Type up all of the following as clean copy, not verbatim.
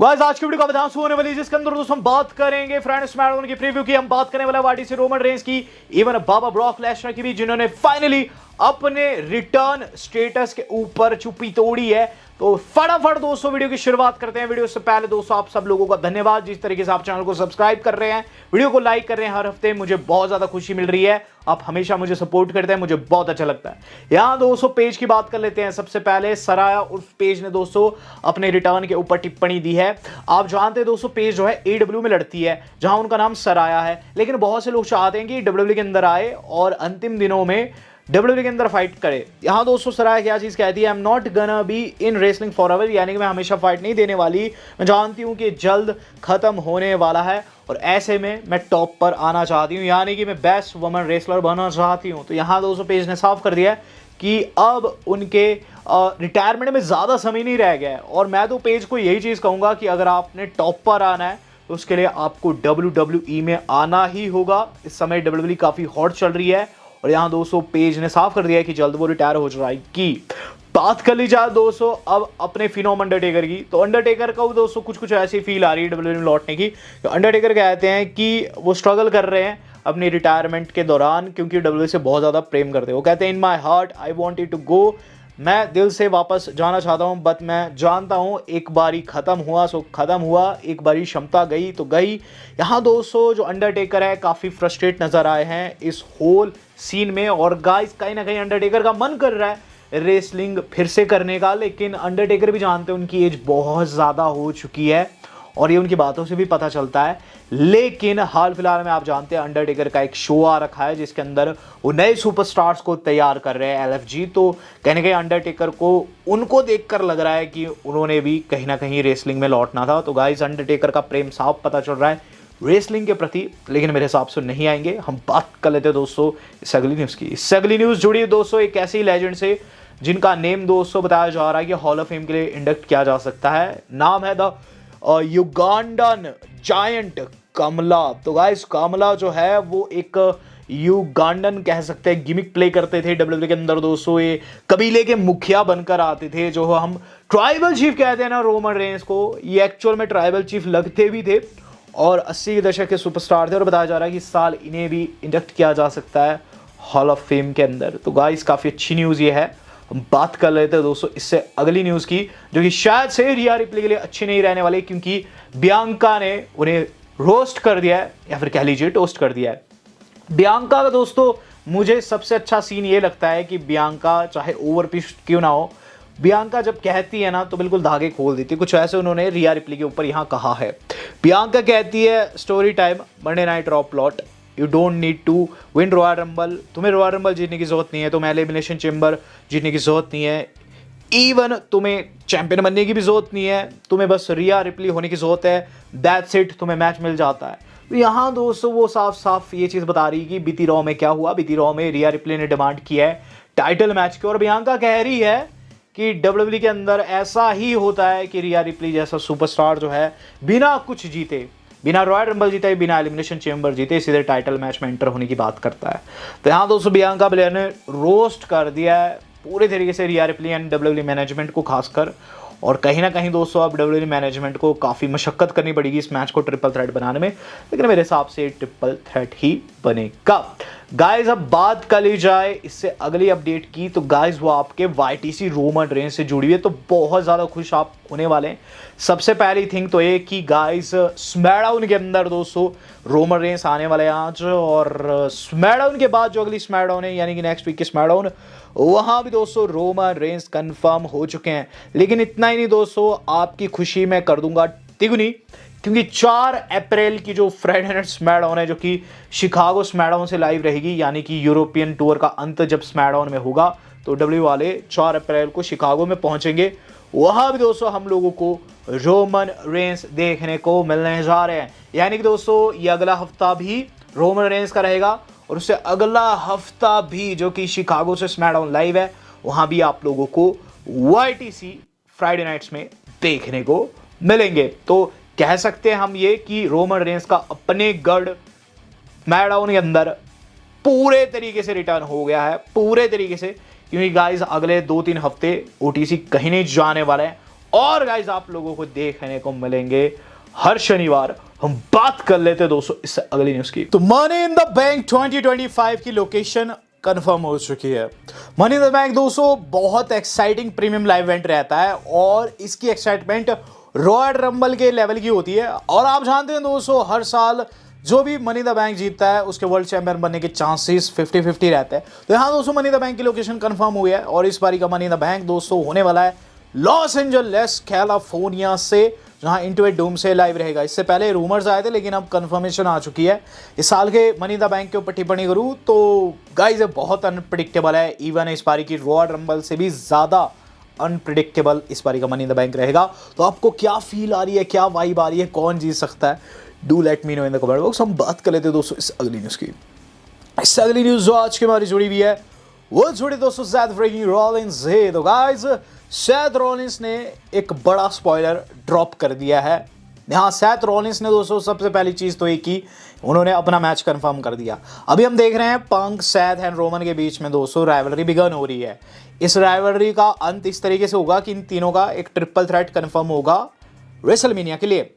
Guys आज की video का बदाम होने वाली जिसके अंदर दोस्तों हम बात करेंगे फ्रेंड स्मैकडाउन की प्रीव्यू की। हम बात करने वाला वाटी से रोमन रेंस की, इवन बाबा ब्रॉक लेसनर की भी, जिन्होंने फाइनली अपने रिटर्न स्टेटस के ऊपर चुप्पी तोड़ी है। तो फटाफट दोस्तों वीडियो की शुरुआत करते हैं। वीडियो से पहले दोस्तों आप सब लोगों का धन्यवाद जिस तरीके से आप चैनल को सब्सक्राइब कर रहे हैं, वीडियो को लाइक कर रहे हैं हर हफ्ते, मुझे बहुत ज्यादा खुशी मिल रही है। आप हमेशा मुझे सपोर्ट करते हैं, मुझे बहुत अच्छा लगता है। यहां दोस्तों पेज की बात कर लेते हैं। सबसे पहले सराया उस पेज ने दोस्तों अपने रिटर्न के ऊपर टिप्पणी दी है। आप जानते हैं दोस्तों पेज जो है AEW में लड़ती है, जहां उनका नाम सराया है, लेकिन बहुत से लोग चाहते हैं कि WWE के अंदर आए और अंतिम दिनों में WWE के अंदर फाइट करे। यहां दोस्तों सराया क्या चीज कहती है, I am not gonna be in wrestling for ever, यानी कि मैं हमेशा फाइट नहीं देने वाली, मैं जानती हूं कि जल्द खत्म होने वाला है और ऐसे में मैं टॉप पर आना चाहती हूं, यानी कि मैं बेस्ट वुमन रेसलर बनना चाहती हूं। तो यहां दोस्तों पेज ने साफ कर दिया है कि अब उनके रिटायरमेंट में ज़्यादा समय नहीं रह गया है। और मैं तो पेज को यही चीज़ कहूँगा कि अगर आपने टॉप पर आना है तो उसके लिए आपको WWE में आना ही होगा। इस समय WWE काफ़ी हॉट चल रही है और यहाँ दोस्तों पेज ने साफ कर दिया है कि जल्द वो रिटायर हो जाएगी। बात कर ली जाए दोस्तों अब अपने फिनोम अंडरटेकर की, तो अंडरटेकर का दोस्तों कुछ ऐसी फील आ रही है WWE में लौटने की। तो अंडरटेकर कहते हैं कि वो स्ट्रगल कर रहे हैं अपनी रिटायरमेंट के दौरान, क्योंकि WWE से बहुत ज़्यादा प्रेम करते हैं। वो कहते हैं in my heart I want it to go, मैं दिल से वापस जाना चाहता हूँ, बट मैं जानता हूँ एक बारी ख़त्म हुआ सो ख़त्म हुआ, एक बारी क्षमता गई तो गई। यहाँ दोस्तों जो अंडरटेकर है काफ़ी फ्रस्ट्रेट नज़र आए हैं इस होल सीन में, और गाइस कहीं ना कहीं अंडरटेकर का मन कर रहा है रेसलिंग फिर से करने का, लेकिन अंडरटेकर भी जानते हैं उनकी एज बहुत ज़्यादा हो चुकी है और ये उनकी बातों से भी पता चलता है। लेकिन हाल फिलहाल में आप जानते हैं अंडरटेकर का एक शो आ रखा है जिसके अंदर वो नए सुपरस्टार्स को तैयार कर रहे हैं LFG। तो कहीं ना कहीं अंडरटेकर को उनको देखकर लग रहा है कि उन्होंने भी कहीं ना कहीं रेसलिंग में लौटना था। तो गाइस अंडरटेकर का प्रेम साफ पता चल रहा है रेसलिंग के प्रति, लेकिन मेरे हिसाब से नहीं आएंगे। हम बात कर लेते हैं दोस्तों इस अगली न्यूज़ की। इस अगली न्यूज़ जुड़ी है दोस्तों एक ऐसी लेजेंड से जिनका नेम दोस्तों बताया जा रहा है कि हॉल ऑफ फेम के लिए इंडक्ट किया जा सकता है। नाम है द युगांडन जायंट कमला। तो गाइस कमला जो है वो एक युगांडन कह सकते हैं गिमिक प्ले करते थे WWE के अंदर दोस्तों। ये कबीले के मुखिया बनकर आते थे, जो हम ट्राइबल चीफ कहते हैं ना रोमन रेंस को, ये एक्चुअल में ट्राइबल चीफ लगते भी थे और 80 के दशक के सुपरस्टार थे। और बताया जा रहा है कि इस साल इन्हें भी इंडक्ट किया जा सकता है हॉल ऑफ फेम के अंदर। तो गाइस काफ़ी अच्छी न्यूज़ ये है। हम बात कर लेते हैं दोस्तों इससे अगली न्यूज़ की, जो कि शायद से रिया रिप्ले के लिए अच्छी नहीं रहने वाली, क्योंकि बियांका ने उन्हें रोस्ट कर दिया है, या फिर कह लीजिए टोस्ट कर दिया है। बियांका का दोस्तों मुझे सबसे अच्छा सीन ये लगता है कि बियांका चाहे ओवरपिच क्यों ना हो, बियांका जब कहती है ना तो बिल्कुल धागे खोल देती है। कुछ ऐसे उन्होंने रिया रिप्ले के ऊपर यहाँ कहा है। बियांका कहती है story time Monday night Raw plot, you don't need to win Royal Rumble, तुम्हें रॉयल रंबल जीतने की जरूरत नहीं है, तुम्हें एलिमिनेशन चेंबर जीतने की जरूरत नहीं है, इवन तुम्हें चैंपियन बनने की भी जरूरत नहीं है, तुम्हें बस रिया रिप्ले होने की जरूरत है, दैट्स इट, तुम्हें मैच मिल जाता है। तो यहाँ दोस्तों वो साफ साफ ये चीज़ बता रही है कि बीती रॉ में क्या हुआ। बीती रॉ में रिया रिप्ले ने डिमांड किया है टाइटल मैच की, और बियांका कह रही है कि WWE के अंदर ऐसा ही होता है कि रिया रिप्ले जैसा सुपरस्टार जो है बिना कुछ जीते, बिना रॉयल रंबल जीते, बिना एलिमिनेशन चेंबर जीते सीधे टाइटल मैच में एंटर होने की बात करता है। तो यहाँ दोस्तों बियांका ब्लेयर ने रोस्ट कर दिया है पूरे तरीके से रिया रिप्ले एंड WWE मैनेजमेंट को खासकर, और कहीं ना कहीं दोस्तों अब WWE मैनेजमेंट को काफ़ी मशक्कत करनी पड़ेगी इस मैच को ट्रिपल थ्रेट बनाने में, लेकिन मेरे हिसाब से ट्रिपल थ्रेट ही बनेगा। गाइस अब बात कर ली जाए इससे अगली अपडेट की, तो गाइस वो आपके YTC रोमन रेंस से जुड़ी हुई है, तो बहुत ज़्यादा खुश आप होने वाले हैं। सबसे पहली थिंग तो ये कि गाइस स्मैकडाउन के अंदर दोस्तों रोमन रेंस आने वाले हैं आज, और स्मैकडाउन के बाद जो अगली स्मैकडाउन है यानी कि नेक्स्ट वीक की स्मैकडाउन, वहाँ भी दोस्तों रोमन रेंस कंफर्म हो चुके हैं। लेकिन इतना ही नहीं दोस्तों, आपकी खुशी मैं कर दूंगा तिगुनी, क्योंकि 4 अप्रैल की जो फ्राइडे नाइट स्मैकडाउन है, जो कि शिकागो स्मैकडाउन से लाइव रहेगी, यानी कि यूरोपियन टूर का अंत जब स्मैकडाउन में होगा, तो WWE वाले 4 अप्रैल को शिकागो में पहुंचेंगे। वहाँ भी दोस्तों हम लोगों को रोमन रेंस देखने को मिलने जा रहे हैं, यानी कि दोस्तों ये अगला हफ्ता भी रोमन रेंस का रहेगा, और उससे अगला हफ्ता भी जो कि शिकागो से स्मैकडाउन लाइव है, वहाँ भी आप लोगों को YTC फ्राइडे नाइट्स में देखने को मिलेंगे। तो कह सकते हैं हम ये कि रोमन रेंस का अपने गढ़ स्मैकडाउन के अंदर पूरे तरीके से रिटर्न हो गया है, पूरे तरीके से, क्योंकि गाइस अगले 2-3 हफ्ते OTC कहीं नहीं जाने वाले हैं और गाइज आप लोगों को देखने को मिलेंगे हर शनिवार। हम बात कर लेते हैं दोस्तों इससे अगली न्यूज की। तो मनी इन द बैंक 2025 की लोकेशन कंफर्म हो चुकी है। मनी इन द बैंक दोस्तों बहुत एक्साइटिंग प्रीमियम लाइव इवेंट रहता है और इसकी एक्साइटमेंट रॉयल रंबल के लेवल की होती है। और आप जानते हैं दोस्तों हर साल जो भी मनी द बैंक जीतता है उसके वर्ल्ड चैंपियन बनने के चांसेस 50-50 रहते हैं। तो यहाँ दोस्तों मनी द बैंक की लोकेशन कंफर्म हुई है और इस बारी का मनी द बैंक दोस्तों होने वाला है लॉस एंजल्स कैलिफोर्निया से, जहां इंटुइट डोम से लाइव रहेगा। इससे पहले रूमर्स आए थे लेकिन अब कंफर्मेशन आ चुकी है। इस साल के मनी द बैंक के ऊपर टिप्पणी करूं तो गाइस ये बहुत अनप्रिडिक्टेबल है। इवन इस बारी की रॉयल रंबल से भी ज्यादा अनप्रिडिक्टेबल इस बारी का मनी द बैंक रहेगा। तो आपको क्या फील आ रही है, क्या वाइब आ रही है, कौन जीत सकता है, do let me know in the comment box. हम बात कर लेते हैं दोस्तों इस अगली न्यूज की। इस अगली न्यूज जो आज के हमारी जुड़ी हुई है वो जुड़ी दोस्तों सेथ फ्रीकिंग रॉलिंस से। तो गाइस सेथ रॉलिंस ने एक बड़ा स्पॉइलर ड्रॉप कर दिया है। यहाँ सेथ रॉलिंस ने दोस्तों सबसे पहली चीज तो एक की, उन्होंने अपना मैच कंफर्म कर दिया। अभी हम देख रहे हैं पंक, सेथ एंड रोमन के बीच में दोस्तों राइवलरी बिगन हो रही है। इस राइवलरी का अंत इस तरीके से होगा कि इन तीनों का एक ट्रिपल थ्रेट कंफर्म होगा रेसलमेनिया के लिए।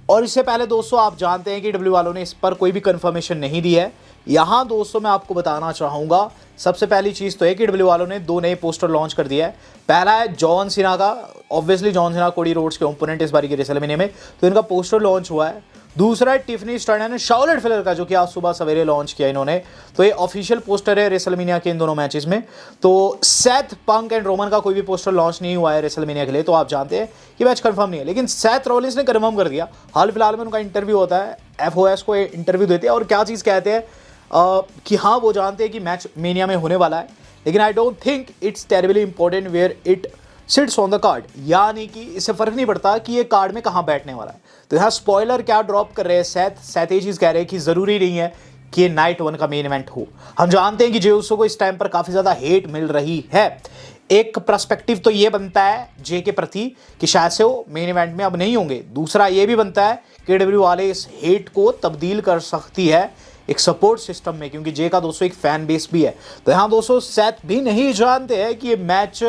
और इससे पहले दोस्तों आप जानते हैं कि डब्ल्यू वालों ने इस पर कोई भी कंफर्मेशन नहीं दी है। यहाँ दोस्तों मैं आपको बताना चाहूँगा सबसे पहली चीज़ तो है कि डब्ल्यू वालों ने 2 नए पोस्टर लॉन्च कर दिया है। पहला है जॉन सीना का, obviously John Cena Cody Rhodes के ओपोनेंट इस बारी के रेसलमेनिया में, तो इनका पोस्टर लॉन्च हुआ है। दूसरा है Tiffany stern and Charlotte Flair का, जो कि आज सुबह सवेरे लॉन्च किया इन्होंने। तो ये ऑफिशियल पोस्टर है रेसलमेनिया के इन दोनों मैचेस में। तो सेथ, पंक एंड रोमन का कोई भी पोस्टर लॉन्च नहीं हुआ है रेसलमेनिया के लिए, तो आप जानते हैं कि मैच कंफर्म नहीं है। लेकिन सेथ रॉलिंस ने कंफर्म कर दिया। हाल फिलहाल में उनका इंटरव्यू होता है, FOS को इंटरव्यू देते हैं और क्या चीज़ कहते हैं कि हाँ वो जानते हैं कि मैच मेनिया में होने वाला है, लेकिन I don't think it's terribly important where it sits on the card, यानी कि इससे फर्क नहीं पड़ता कि ये कार्ड में कहाँ बैठने वाला है। तो यहाँ स्पॉइलर क्या ड्रॉप कर रहे हैं सेथ ये चीज़ कह रहे हैं कि ज़रूरी नहीं है कि ये नाइट 1 का मेन इवेंट हो। हम जानते हैं कि जे उसो को इस टाइम पर काफ़ी ज़्यादा हेट मिल रही है। एक पर्सपेक्टिव तो ये बनता है जे के प्रति कि शायद से वो मेन इवेंट में अब नहीं होंगे। दूसरा ये भी बनता है कि डब्ल्यू वाले इस हेट को तब्दील कर सकती है एक सपोर्ट सिस्टम में, क्योंकि जे का दोस्तों एक फैन बेस भी है। तो यहाँ दोस्तों सेथ भी नहीं जानते हैं कि ये मैच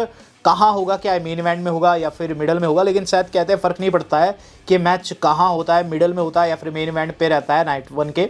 कहाँ होगा, क्या मेन इवेंट में होगा या फिर मिडल में होगा। लेकिन सेथ कहते हैं फर्क नहीं पड़ता है कि मैच कहाँ होता है, मिडल में होता है या फिर मेन इवेंट पे रहता है नाइट 1 के,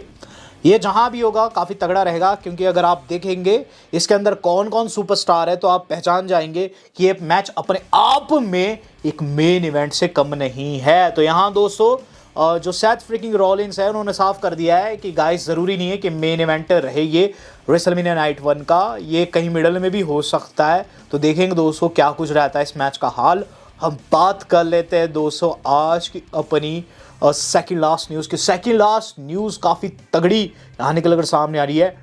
ये जहाँ भी होगा काफ़ी तगड़ा रहेगा। क्योंकि अगर आप देखेंगे इसके अंदर कौन कौन सुपरस्टार है तो आप पहचान जाएंगे कि ये मैच अपने आप में एक मेन इवेंट से कम नहीं है। तो यहाँ दोस्तों जो सेथ फ्रीकिंग रॉलिंस है उन्होंने साफ कर दिया है कि गाइस ज़रूरी नहीं है कि मेन इवेंट रहे ये रेसलमेनिया नाइट 1 का, ये कहीं मिडल में भी हो सकता है। तो देखेंगे दोस्तों क्या कुछ रहता है इस मैच का हाल। हम बात कर लेते हैं दोस्तों आज की अपनी सेकंड लास्ट न्यूज़ की। सेकंड लास्ट न्यूज़ काफ़ी तगड़ी यहाँ निकल कर सामने आ रही है।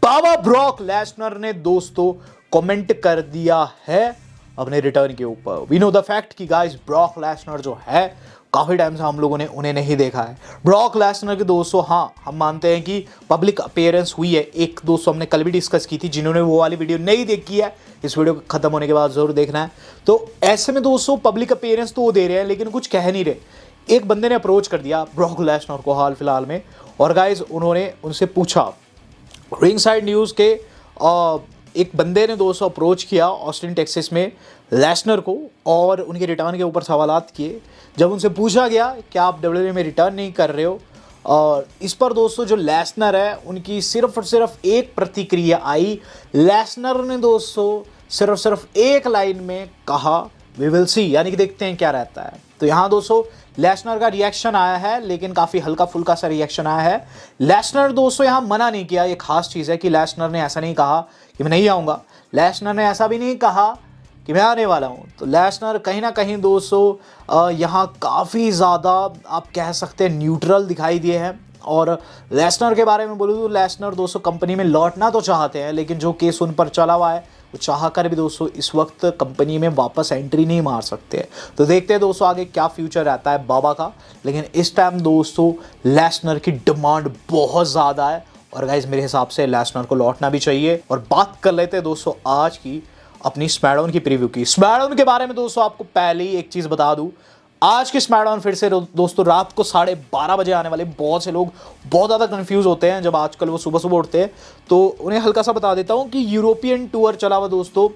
बाबा ब्रॉक लेसनर ने दोस्तों कमेंट कर दिया है अपने रिटर्न के ऊपर। वी नो द फैक्ट कि गाइस ब्रॉक लेसनर जो है काफ़ी टाइम से हम लोगों ने उन्हें नहीं देखा है। ब्रॉक लेसनर के दोस्तों हाँ हम मानते हैं कि पब्लिक अपीयरेंस हुई है एक, दोस्तों हमने कल भी डिस्कस की थी। जिन्होंने वो वाली वीडियो नहीं देखी है इस वीडियो खत्म होने के बाद जरूर देखना है। तो ऐसे में दोस्तों पब्लिक अपीयरेंस तो वो दे रहे हैं लेकिन कुछ कह नहीं रहे। एक बंदे ने अप्रोच कर दिया ब्रॉक लेसनर को हाल फिलहाल में, और गाइज उन्होंने उनसे पूछा, रिंग साइड न्यूज़ के एक बंदे ने दोस्तों अप्रोच किया ऑस्टिन टेक्सास में लेसनर को और उनके रिटर्न के ऊपर सवालात किए। जब उनसे पूछा गया कि आप WWE में रिटर्न नहीं कर रहे हो, और इस पर दोस्तों जो लेसनर है उनकी सिर्फ और सिर्फ एक प्रतिक्रिया आई। लेसनर ने दोस्तों सिर्फ एक लाइन में कहा वी विल सी, यानी कि देखते हैं क्या रहता है। तो यहाँ दोस्तों लेसनर का रिएक्शन आया है, लेकिन काफ़ी हल्का फुल्का सा रिएक्शन आया है। लेसनर दोस्तों यहाँ मना नहीं किया, ये खास चीज़ है कि लेसनर ने ऐसा नहीं कहा कि मैं नहीं आऊँगा। लेसनर ने ऐसा भी नहीं कहा कि मैं आने वाला हूँ। तो लेसनर कहीं ना कहीं दोस्तों यहाँ काफ़ी ज़्यादा आप कह सकते हैं न्यूट्रल दिखाई दिए हैं। और लेसनर के बारे में बोलूँ तो लेसनर दोस्तों कंपनी में लौटना तो चाहते हैं, लेकिन जो केस उन पर चला हुआ है वो चाह कर भी दोस्तों इस वक्त कंपनी में वापस एंट्री नहीं मार सकते। तो देखते हैं दोस्तों आगे क्या फ्यूचर रहता है बाबा का। लेकिन इस टाइम दोस्तों लेसनर की डिमांड बहुत ज़्यादा है और गाइस मेरे हिसाब से लेसनर को लौटना भी चाहिए। और बात कर लेते हैं दोस्तों आज की अपनी स्मैकडाउन की प्रीव्यू की। स्मैकडाउन के बारे में दोस्तों आपको पहले ही एक चीज़ बता दूं, आज की स्मैकडाउन फिर से दोस्तों रात को 12:30 बजे आने वाले। बहुत से लोग बहुत ज़्यादा कंफ्यूज होते हैं जब आजकल वो सुबह सुबह उठते हैं, तो उन्हें हल्का सा बता देता हूँ कि यूरोपियन टूर चला हुआ दोस्तों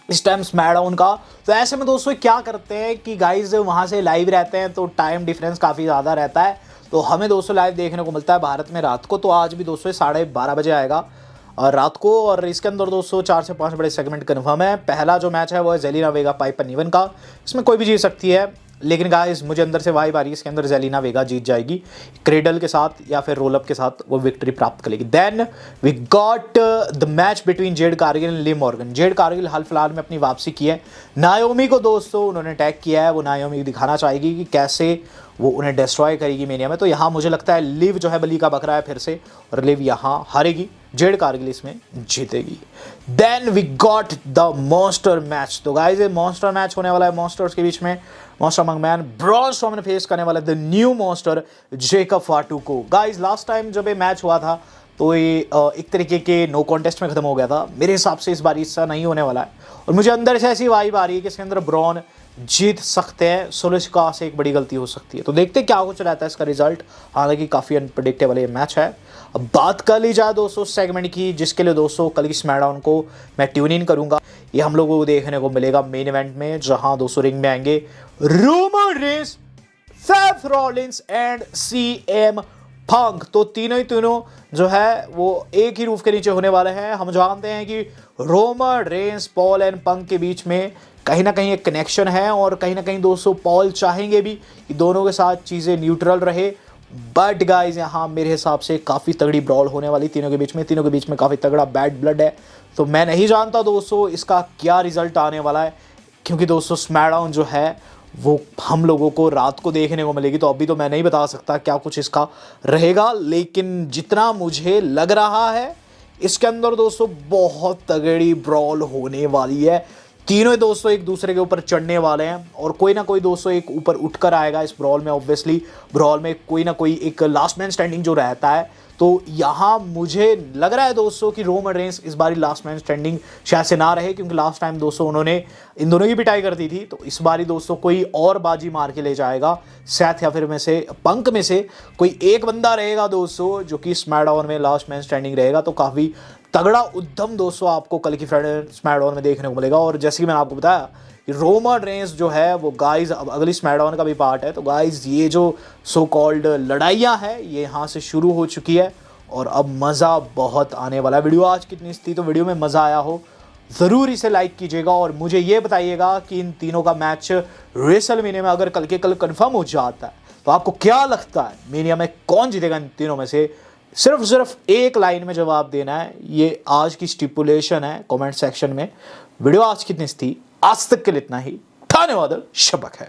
इस टाइम स्मैकडाउन का। तो ऐसे में दोस्तों क्या करते हैं कि गाइज वहाँ से लाइव रहते हैं तो टाइम डिफरेंस काफ़ी ज़्यादा रहता है, तो हमें दोस्तों लाइव देखने को मिलता है भारत में रात को। तो आज भी दोस्तों 12:30 बजे आएगा और रात को, और इसके अंदर दोस्तों 4 से 5 बड़े सेगमेंट कन्फर्म है। पहला जो मैच है वो है जेलिना वेगा पाइपर निवन का, इसमें कोई भी जीत सकती है, लेकिन गाइस मुझे अंदर से वाइब आ रही है इसके अंदर जेलिना वेगा जीत जाएगी, क्रेडल के साथ या फिर रोल अप के साथ वो विक्ट्री प्राप्त करेगी। Then we got the match between Jade Cargill and Liv Morgan. Jade Cargill हाल फिलहाल में अपनी वापसी की है, नायोमी को दोस्तों उन्होंने टैग किया है, वो नायोमी दिखाना चाहेगी कि कैसे वो उन्हें डिस्ट्रॉय करेगी मेनिया में। तो यहाँ मुझे लगता है लिव जो है बली का बकरा है फिर से, और लिव यहाँ हारेगी, जेड कारगिल इसमें जीतेगी। Then we got the monster match. तो गाइस ये मॉन्स्टर मैच होने वाला है मॉन्स्टर्स के बीच में। Monster among men Braun Strowman face करने वाला है the new monster Jacob Fatu को। गाइस लास्ट टाइम जब ये मैच हुआ था तो ये एक तरीके के नो कॉन्टेस्ट में खत्म हो गया था। मेरे हिसाब से इस बार ऐसा नहीं होने वाला है, और मुझे अंदर से ऐसी वाइब आ रही है कि इसके अंदर ब्रॉन जीत सकते हैं। सोलिस्का से एक बड़ी गलती हो सकती है, तो देखते क्या कुछ रहता है इसका रिजल्ट। हालांकि काफ़ी अनप्रेडिक्टेबल ये मैच है। अब बात कर ली जाए दोस्तों सेगमेंट की, जिसके लिए दोस्तों कल की स्मैकडाउन को मैं ट्यून इन करूंगा। ये हम लोगों को देखने को मिलेगा मेन इवेंट में, जहां दोस्तों रिंग में आएंगे Roman Reigns, Seth Rollins and CM पंक। तो तीनों ही तीनों जो है वो एक ही रूफ के नीचे होने वाले हैं। हम जानते हैं कि रोमन रेंस, पॉल एंड पंक के बीच में कहीं ना कहीं एक कनेक्शन है, और कहीं ना कहीं दोस्तों पॉल चाहेंगे भी कि दोनों के साथ चीज़ें न्यूट्रल रहे। बट गाइज यहाँ मेरे हिसाब से काफ़ी तगड़ी ब्रॉल होने वाली तीनों के बीच में। तीनों के बीच में काफ़ी तगड़ा बैड ब्लड है, तो मैं नहीं जानता दोस्तों इसका क्या रिजल्ट आने वाला है, क्योंकि दोस्तों स्मैकडाउन जो है वो हम लोगों को रात को देखने को मिलेगी। तो अभी तो मैं नहीं बता सकता क्या कुछ इसका रहेगा, लेकिन जितना मुझे लग रहा है इसके अंदर दोस्तों बहुत तगड़ी ब्रॉल होने वाली है। तीनों ही दोस्तों एक दूसरे के ऊपर चढ़ने वाले हैं, और कोई ना कोई दोस्तों एक ऊपर उठकर आएगा इस ब्रॉल में। ऑब्वियसली ब्रॉल में कोई ना कोई एक लास्ट मैन स्टैंडिंग जो रहता है, तो यहाँ मुझे लग रहा है दोस्तों कि रोमन रेंस इस बारी लास्ट मैन स्टैंडिंग शायद से ना रहे, क्योंकि लास्ट टाइम दोस्तों उन्होंने इन दोनों की पिटाई कर दी थी। तो इस बारी दोस्तों कोई और बाजी मार के ले जाएगा, सेथ या फिर में से पंक में से कोई एक बंदा रहेगा दोस्तों जो कि स्मैकडाउन में लास्ट मैन स्टैंडिंग रहेगा। तो काफ़ी तगड़ा उद्यम दोस्तों आपको कल की फ्राइडे स्मैकडाउन में देखने को मिलेगा। और जैसे कि मैंने आपको बताया कि रोमन रेंस जो है वो गाइज अब अगली स्मैकडाउन का भी पार्ट है। तो गाइज ये जो सो कॉल्ड लड़ाइयाँ हैं ये यहाँ से शुरू हो चुकी है, और अब मज़ा बहुत आने वाला है। वीडियो आज कितनी थी, तो वीडियो में मज़ा आया हो ज़रूर इसे लाइक कीजिएगा, और मुझे ये बताइएगा कि इन तीनों का मैच रेसलमेनिया में अगर कल के कल कंफर्म हो जाता है तो आपको क्या लगता है मेनिया में कौन जीतेगा इन तीनों में से। सिर्फ एक लाइन में जवाब देना है, ये आज की स्टिपुलेशन है कमेंट सेक्शन में। वीडियो आज कितनी थी, आज तक के लिए इतना ही। धन्यवाद, शबक है।